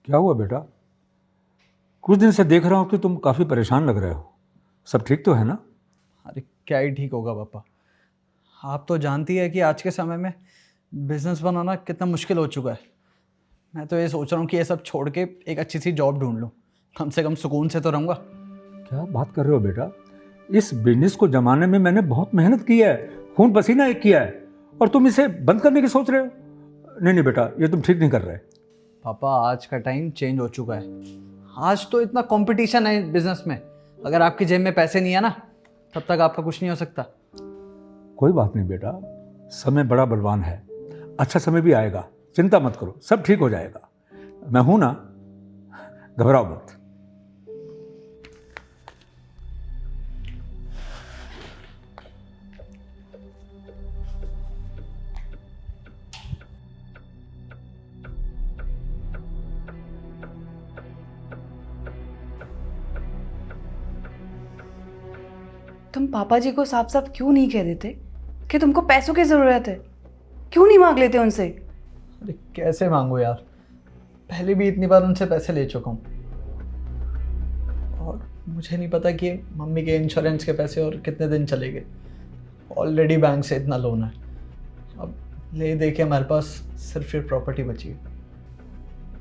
क्या हुआ बेटा? कुछ दिन से देख रहा हूँ कि तुम काफ़ी परेशान लग रहे हो। सब ठीक तो है ना? अरे क्या ही ठीक होगा पापा। आप तो जानती है कि आज के समय में बिजनेस बनाना कितना मुश्किल हो चुका है। मैं तो ये सोच रहा हूँ कि ये सब छोड़ के एक अच्छी सी जॉब ढूंढ लूँ, कम से कम सुकून से तो रहूँगा। क्या बात कर रहे हो बेटा? इस बिजनेस को जमाने में मैंने बहुत मेहनत की है, खून पसीना एक किया है, और तुम इसे बंद करने की सोच रहे हो? नहीं नहीं बेटा, ये तुम ठीक नहीं कर रहे। पापा आज का टाइम चेंज हो चुका है। आज तो इतना कंपटीशन है बिजनेस में। अगर आपकी जेब में पैसे नहीं है ना, तब तक आपका कुछ नहीं हो सकता। कोई बात नहीं बेटा, समय बड़ा बलवान है। अच्छा समय भी आएगा, चिंता मत करो, सब ठीक हो जाएगा। मैं हूं ना, घबराओ मत। तुम पापा जी को साफ साफ क्यों नहीं कह देते कि तुमको पैसों की ज़रूरत है? क्यों नहीं मांग लेते उनसे? अरे कैसे मांगू यार, पहले भी इतनी बार उनसे पैसे ले चुका हूँ। और मुझे नहीं पता कि मम्मी के इंश्योरेंस के पैसे और कितने दिन चलेंगे। ऑलरेडी बैंक से इतना लोन है, अब ले दे के हमारे पास सिर्फ फिर प्रॉपर्टी बची है।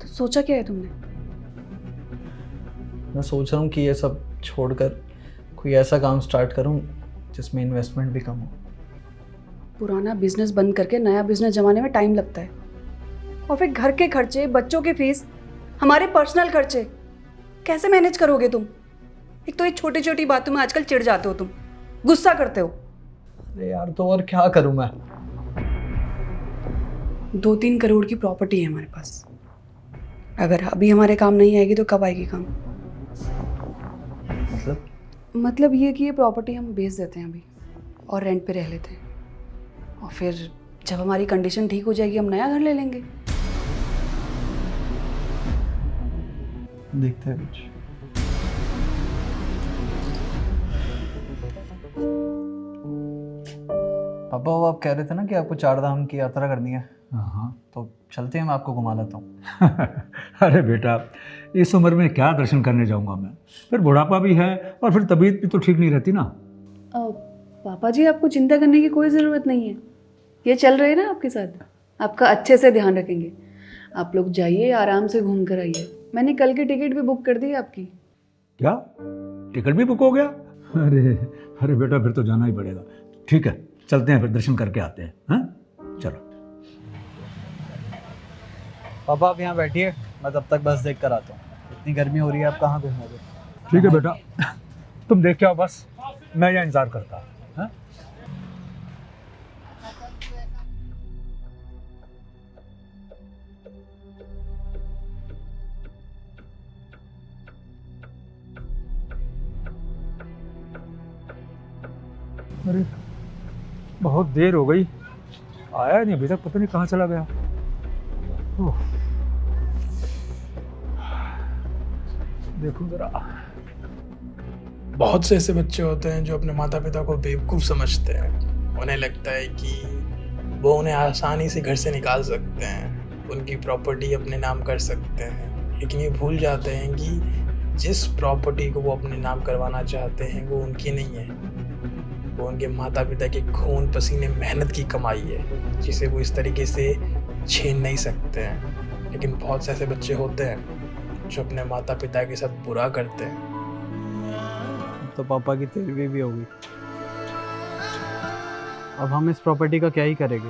तो सोचा क्या है तुमने? मैं सोच रहा हूँ कि ये सब छोड़कर कोई ऐसा काम स्टार्ट करूँ जिसमें इन्वेस्टमेंट भी कम हो। पुराना बिजनेस बंद करके नया बिजनेस जमाने में टाइम लगता है, और फिर घर के खर्चे, बच्चों की फीस, हमारे पर्सनल खर्चे कैसे मैनेज करोगे तुम? एक तो ये छोटी छोटी बातों में आजकल चिढ़ जाते हो, तुम गुस्सा करते हो। अरे यार तो और क्या करूँ मैं? 2-3 करोड़ की प्रॉपर्टी है हमारे पास। अगर अभी हमारे काम नहीं आएगी तो कब आएगी काम? मतलब ये कि ये प्रॉपर्टी हम बेच देते हैं अभी और रेंट पे रह लेते हैं, और फिर जब हमारी कंडीशन ठीक हो जाएगी हम नया घर ले लेंगे। देखते हैं कुछ। पापा वो आप कह रहे थे ना कि आपको 4 धाम की यात्रा करनी है, हाँ। तो चलते हैं, मैं आपको घुमा लेता हूँ। अरे बेटा, इस उम्र में क्या दर्शन करने जाऊंगा मैं? फिर बुढ़ापा भी है, और फिर तबीयत भी तो ठीक नहीं रहती ना। पापा जी आपको चिंता करने की कोई ज़रूरत नहीं है, ये चल रहे हैं ना आपके साथ, आपका अच्छे से ध्यान रखेंगे। आप लोग जाइए, आराम से घूम कर आइए। मैंने कल की टिकट भी बुक कर दी है आपकी। क्या? टिकट भी बुक हो गया? अरे अरे बेटा, फिर तो जाना ही पड़ेगा। ठीक है, चलते हैं, फिर दर्शन करके आते हैं। हाँ चलो। पापा आप यहाँ बैठिए, मैं तब तक बस देख कर आता हूँ। इतनी गर्मी हो रही है, आप कहाँ घूमोगे? ठीक है बेटा, तुम देख के आओ, बस मैं यहाँ इंतजार करता हूँ। हाँ? अरे बहुत देर हो गई, आया नहीं अभी तक, पता नहीं कहाँ चला गया। ओह, देखो जरा। बहुत से ऐसे बच्चे होते हैं जो अपने माता पिता को बेवकूफ़ समझते हैं। उन्हें लगता है कि वो उन्हें आसानी से घर से निकाल सकते हैं, उनकी प्रॉपर्टी अपने नाम कर सकते हैं, लेकिन ये भूल जाते हैं कि जिस प्रॉपर्टी को वो अपने नाम करवाना चाहते हैं वो उनकी नहीं है, वो उनके माता पिता के खून पसीने मेहनत की कमाई है, जिसे वो इस तरीके से छीन नहीं सकते हैं। लेकिन बहुत से ऐसे बच्चे होते हैं जो अपने माता पिता के साथ बुरा करते हैं। तो पापा की तेरहवीं भी होगी। अब हम इस प्रॉपर्टी का क्या ही करेंगे?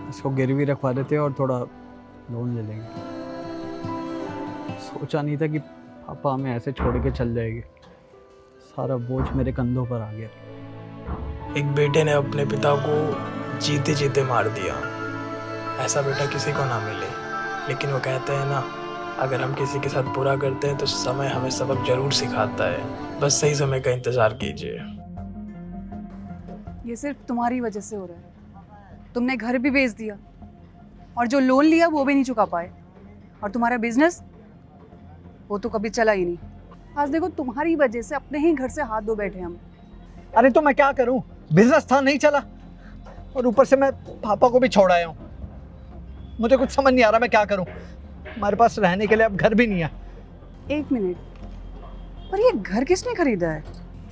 इसको गिरवी रखवा देते और थोड़ा लोन ले लेंगे। सोचा नहीं था कि पापा हमें ऐसे छोड़ के चल जाएंगे। सारा बोझ मेरे कंधों पर आ गया। एक बेटे ने अपने पिता को जीते जीते मार दिया। ऐसा बेटा किसी को ना मिले, लेकिन वो कहते हैं ना, अगर हम किसी के साथ बुरा करते हैं तो समय हमें सबक जरूर सिखाता है। बस सही समय का इंतजार कीजिए। ये सिर्फ तुम्हारी वजह से हो रहा है। तुमने घर भी बेच दिया और जो लोन लिया वो भी नहीं चुका पाए, और तुम्हारा बिजनेस वो तो कभी चला ही नहीं। आज देखो तुम्हारी वजह से अपने ही घर से हाथ धो बैठे हम। अरे तो मैं क्या करूं? बिजनेस था, नहीं चला, और ऊपर से मैं पापा को भी छोड़ आया हूं। मुझे कुछ समझ नहीं आ रहा मैं क्या करूं। हमारे पास रहने के लिए अब घर भी नहीं है। एक मिनट, पर ये घर किसने खरीदा है?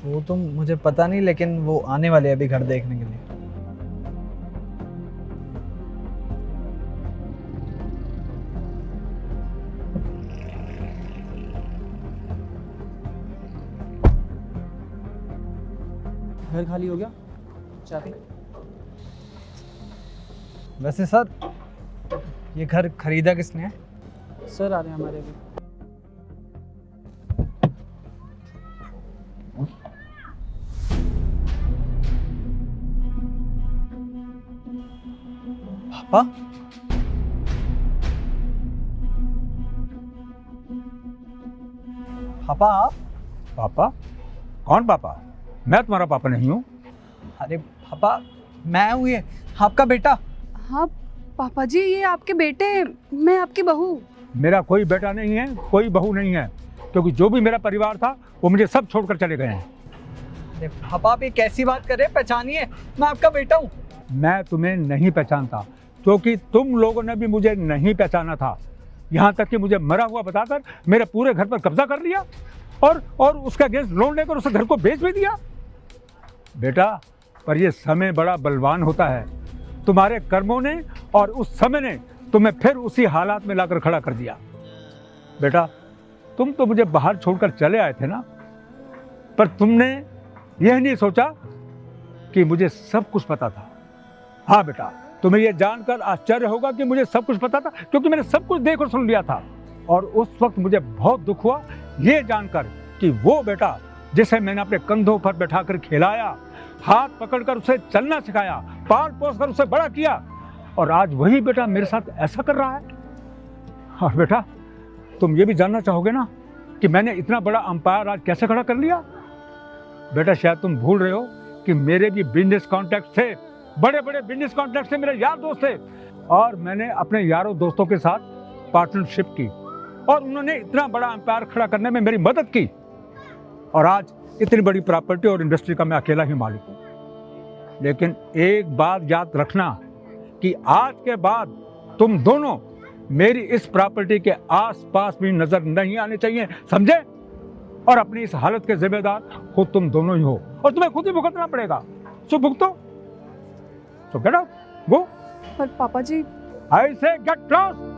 वो तो मुझे पता नहीं, लेकिन वो आने वाले हैं अभी घर देखने के लिए। घर खाली हो गया, चाबी। वैसे सर, ये घर खरीदा किसने है? सर आ रहे हैं हमारे अभी। पापा? पापा आप? पापा? कौन पापा? मैं तुम्हारा पापा नहीं हूँ। अरे पापा, मैं हूँ ये, आपका बेटा। हाँ पापा जी, ये आपके बेटे, मैं आपकी बहू। मेरा कोई बेटा नहीं है, कोई बहू नहीं है, क्योंकि जो भी मेरा परिवार था वो मुझे सब छोड़कर चले गए हैं। अरे पापा, आप ये कैसी बात कर रहे हैं? पहचानिए, मैं आपका बेटा हूँ। मैं तुम्हें नहीं पहचानता, क्योंकि तुम लोगों ने भी मुझे नहीं पहचाना था। यहाँ तक कि मुझे मरा हुआ बताकर मेरे पूरे घर पर कब्जा कर लिया और उसका अगेंस्ट लोन लेकर उस घर को बेच भी दिया। बेटा, पर ये समय बड़ा बलवान होता है। तुम्हारे कर्मों ने और उस समय ने तुम्हें फिर उसी हालात में लाकर खड़ा कर दिया। बेटा, तुम तो मुझे बाहर छोड़कर चले आए थे ना, पर तुमने यह नहीं सोचा कि मुझे सब कुछ पता था। हाँ बेटा, तुम्हें यह जानकर आश्चर्य होगा कि मुझे सब कुछ पता था, क्योंकि मैंने सब कुछ देख और सुन लिया था। और उस वक्त मुझे बहुत दुख हुआ ये जानकर कि वो बेटा जिसे मैंने अपने कंधों पर बैठाकर खिलाया, हाथ पकड़कर उसे चलना सिखाया, पाल पोस कर उसे बड़ा किया, और आज वही बेटा मेरे साथ ऐसा कर रहा है। और बेटा, तुम ये भी जानना चाहोगे ना कि मैंने इतना बड़ा अंपायर आज कैसे खड़ा कर लिया। बेटा, शायद तुम भूल रहे हो कि मेरे भी बिजनेस कॉन्टैक्ट थे, बड़े बड़े बिजनेस कॉन्टैक्ट थे, मेरे यार दोस्त थे, और मैंने अपने यारों दोस्तों के साथ पार्टनरशिप की, और उन्होंने इतना बड़ा अंपायर खड़ा करने में मेरी मदद की, और आज इतनी बड़ी प्रॉपर्टी और इंडस्ट्री का मैं अकेला ही मालिक हूँ। लेकिन एक बात याद रखना कि आज के बाद तुम दोनों मेरी इस प्रॉपर्टी के आसपास भी नजर नहीं आने चाहिए, समझे? और अपनी इस हालत के जिम्मेदार खुद तुम दोनों ही हो, और तुम्हें खुद ही भुगतना पड़ेगा। सो भुगतो, सो गेट आउट, गो। पर पापा जी, आई से गेट लॉस्ट।